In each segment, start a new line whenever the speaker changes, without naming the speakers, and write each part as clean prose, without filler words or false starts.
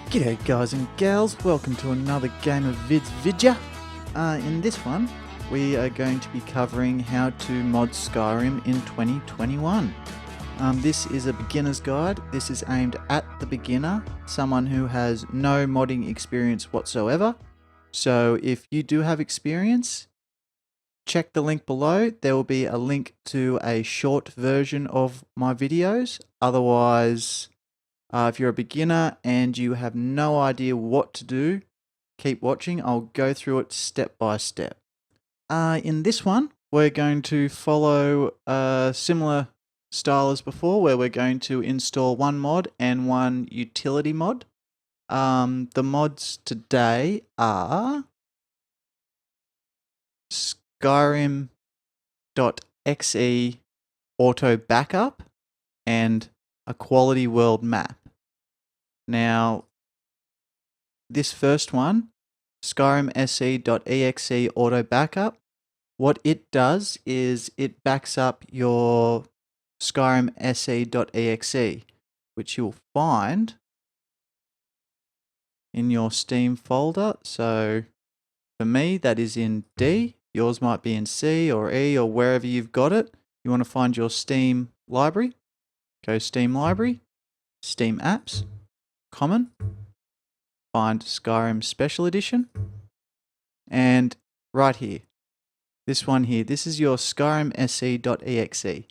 G'day guys and gals, welcome to another game of Vids Vidya. In this one, we are going to be covering how to mod Skyrim in 2021. This is a beginner's guide. This is aimed at the beginner, someone who has no modding experience whatsoever. So if you do have experience, check the link below. There will be a link to a short version of my videos. Otherwise, if you're a beginner and you have no idea what to do, keep watching. I'll go through it step by step. In this one, we're going to follow a similar style as before, where we're going to install one mod and one utility mod. The mods today are SkyrimSE.exe Auto-Backup and A Quolati world map. Now, this first one, SkyrimSE.exe Auto-Backup, what it does is it backs up your SkyrimSE.exe, which you'll find in your Steam folder. So for me, that is in D. Yours might be in C or E or wherever you've got it. You want to find your Steam library. Go Steam Library, Steam Apps, Common, find Skyrim Special Edition, and right here, this one here, this is your SkyrimSE.exe.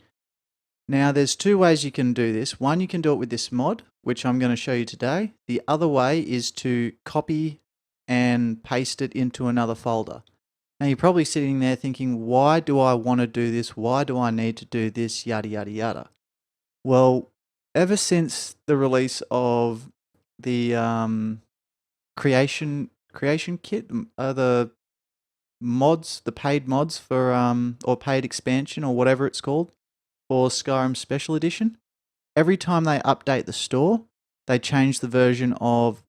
Now there's two ways you can do this. One, you can do it with this mod, which I'm going to show you today. The other way is to copy and paste it into another folder. Now you're probably sitting there thinking, why do I want to do this? Why do I need to do this? Yada, yada, yada. Well, ever since the release of the creation kit, the mods, the paid mods for or paid expansion or whatever it's called for Skyrim Special Edition, every time they update the store, they change the version of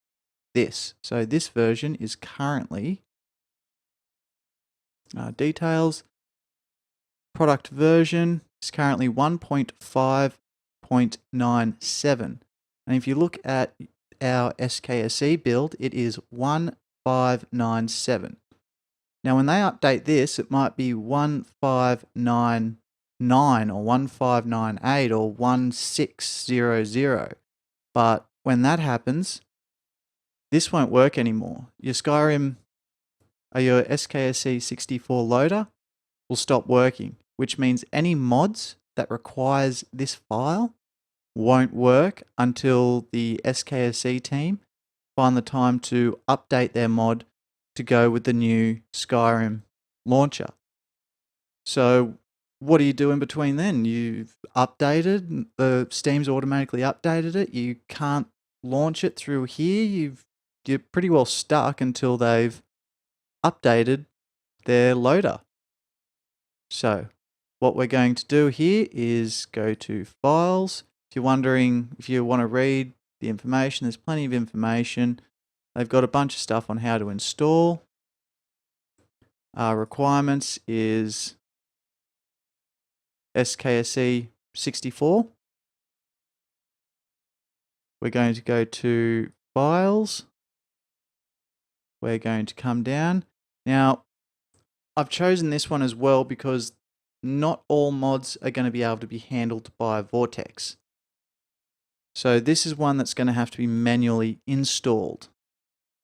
this. So this version is currently details. Product version is currently 1.5.97. And if you look at our SKSE build, it is 1597. Now when they update this, it might be 1599 or 1598 or 1600. But when that happens, this won't work anymore. Your Skyrim, or your SKSE 64 loader will stop working, which means any mods that requires this file won't work until the SKSE team find the time to update their mod to go with the new Skyrim launcher. So what do you do in between then? You've updated, the Steam's automatically updated it, you can't launch it through here, you're pretty well stuck until they've updated their loader. So what we're going to do here is go to Files. If you're wondering if you want to read the information, there's plenty of information. They've got a bunch of stuff on how to install. Requirements is SKSE 64. We're going to go to Files. We're going to come down. Now, I've chosen this one as well because not all mods are going to be able to be handled by Vortex. So this is one that's going to have to be manually installed.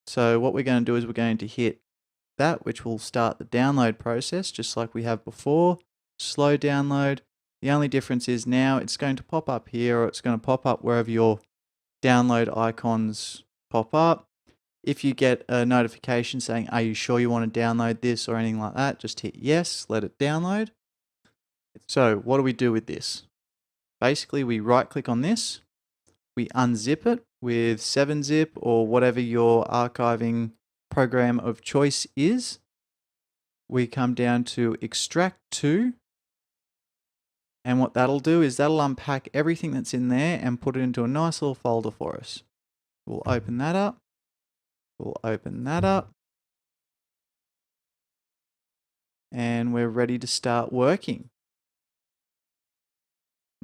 So what we're going to do is we're going to hit that, which will start the download process just like we have before. Slow download. The only difference is now it's going to pop up here, or it's going to pop up wherever your download icons pop up. If you get a notification saying, are you sure you want to download this or anything like that, just hit yes, let it download. So what do we do with this? Basically, we right click on this, we unzip it with 7-zip or whatever your archiving program of choice is. We come down to extract to, and what that'll do is that'll unpack everything that's in there and put it into a nice little folder for us. We'll open that up. We'll open that up. And we're ready to start working.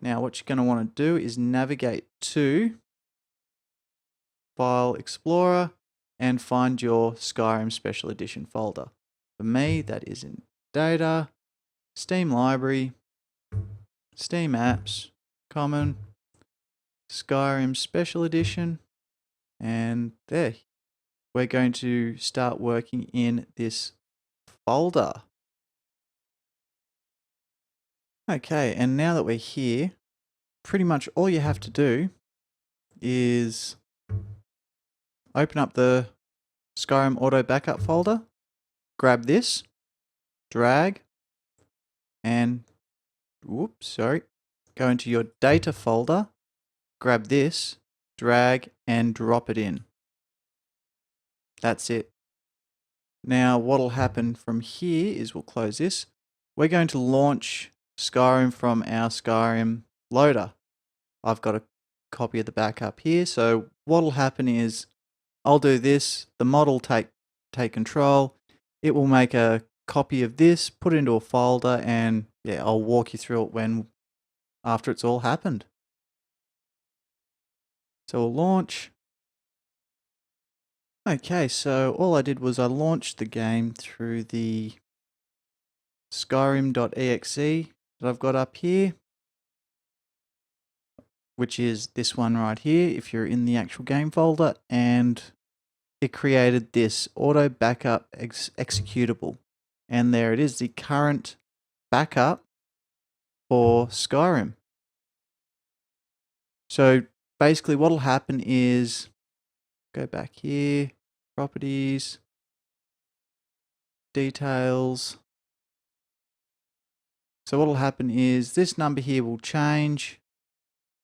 Now what you're going to want to do is navigate to File Explorer and find your Skyrim Special Edition folder. For me, that is in Data, Steam Library, Steam Apps, Common, Skyrim Special Edition, and there. We're going to start working in this folder. Okay, and now that we're here, pretty much all you have to do is open up the Skyrim Auto-Backup folder, grab this, drag, and go into your data folder, grab this, drag, and drop it in. That's it. Now what'll happen from here is we'll close this. We're going to launch Skyrim from our Skyrim loader. I've got a copy of the backup here. So what'll happen is I'll do this, the mod will take control. It will make a copy of this, put it into a folder, and yeah, I'll walk you through it after it's all happened. So we'll launch. Okay, so all I did was I launched the game through the SkyrimSE.exe that I've got up here, which is this one right here if you're in the actual game folder, and it created this Auto-Backup executable. And there it is, the current backup for Skyrim. So basically what'll happen is, go back here, properties, details. So what'll happen is this number here will change,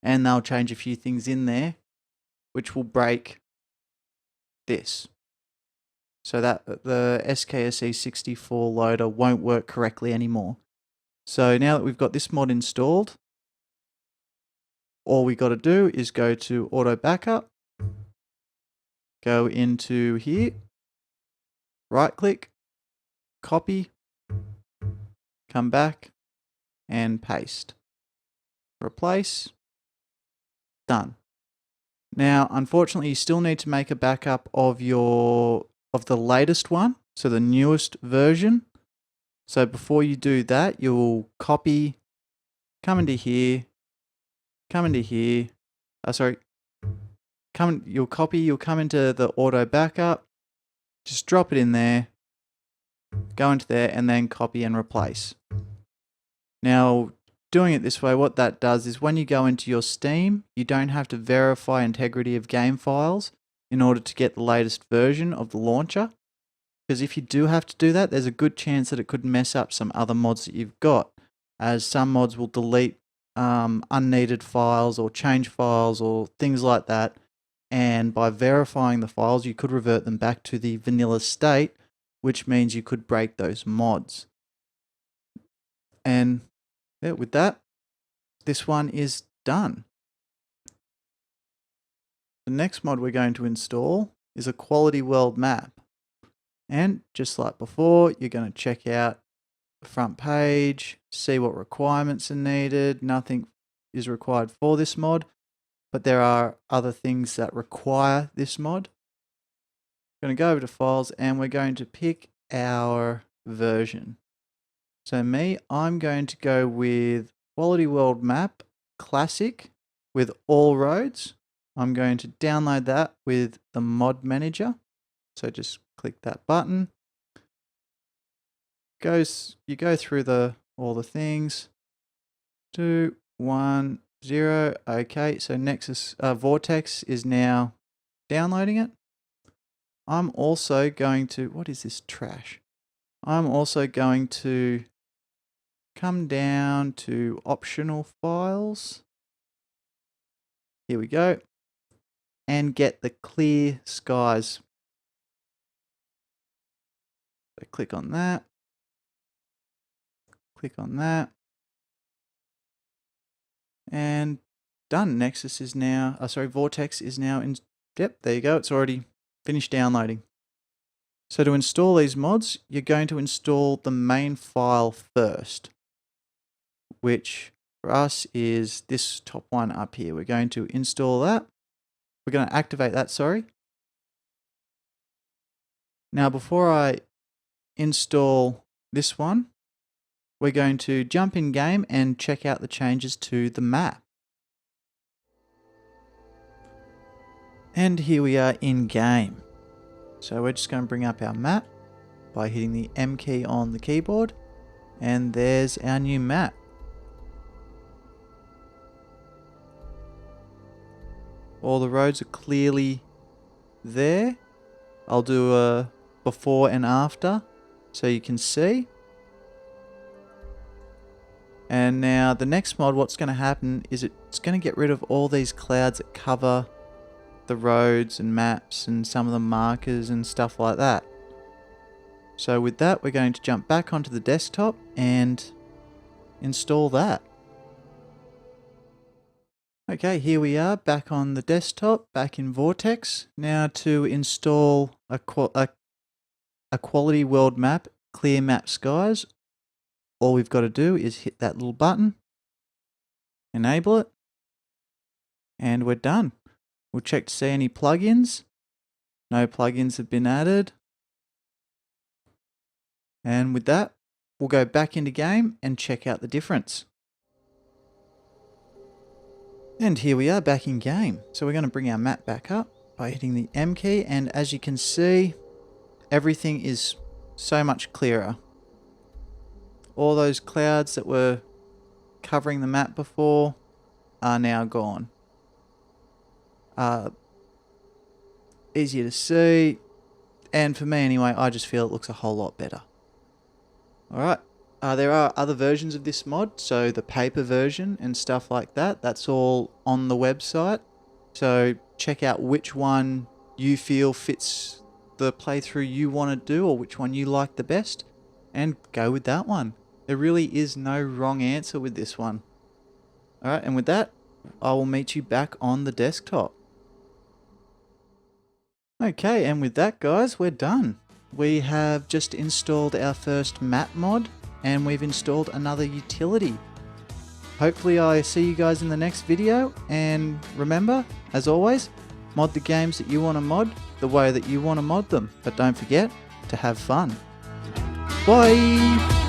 and they'll change a few things in there, which will break this. So that the SkyrimSE.exe loader won't work correctly anymore. So now that we've got this mod installed, all we got to do is go to Auto Backup, go into here, right click, copy, come back and paste, replace, done. Now, unfortunately, you still need to make a backup of the latest one, so the newest version. So before you do that, you'll copy, come into here, you'll come into the auto backup, just drop it in there, go into there, and then copy and replace. Now, doing it this way, what that does is when you go into your Steam, you don't have to verify integrity of game files in order to get the latest version of the launcher. Because if you do have to do that, there's a good chance that it could mess up some other mods that you've got, as some mods will delete unneeded files or change files or things like that. And by verifying the files, you could revert them back to the vanilla state, which means you could break those mods. And yeah, with that, this one is done. The next mod we're going to install is A Quolati world map. And just like before, you're going to check out the front page, see what requirements are needed. Nothing is required for this mod, but there are other things that require this mod. We're going to go over to files and we're going to pick our version. So I'm going to go with Quolati World Map Classic with all roads. I'm going to download that with the mod manager. So just click that button. You go through all the things. 2, 1, 0. Okay, so Nexus Vortex is now downloading it. I'm also going to, what is this trash? I'm also going to come down to optional files. Here we go. And get the clear skies. So click on that. Click on that. And done. Vortex is now in. Yep, there you go. It's already finished downloading. So to install these mods, you're going to install the main file first, which for us is this top one up here. We're going to install that. We're going to activate that, sorry. Now, before I install this one, we're going to jump in game and check out the changes to the map. And here we are in game. So we're just going to bring up our map by hitting the M key on the keyboard. And there's our new map. All the roads are clearly there. I'll do a before and after so you can see. And now the next mod, what's going to happen is it's going to get rid of all these clouds that cover the roads and maps and some of the markers and stuff like that. So with that, we're going to jump back onto the desktop and install that. Okay, here we are back on the desktop, back in Vortex. Now to install a Quolati world map, clear map skies, all we've got to do is hit that little button, enable it, and we're done. We'll check to see any plugins. No plugins have been added. And with that, we'll go back into game and check out the difference. And here we are back in game. So we're going to bring our map back up by hitting the M key, and as you can see, everything is so much clearer. All those clouds that were covering the map before are now gone. Easier to see, and for me anyway, I just feel it looks a whole lot better. Alright, there are other versions of this mod, so the paper version and stuff like that, that's all on the website. So check out which one you feel fits the playthrough you want to do, or which one you like the best, and go with that one. There really is no wrong answer with this one. Alright, and with that, I will meet you back on the desktop. Okay, and with that guys, we're done. We have just installed our first map mod, and we've installed another utility. Hopefully I see you guys in the next video, and remember, as always, mod the games that you want to mod the way that you want to mod them, but don't forget to have fun. Bye!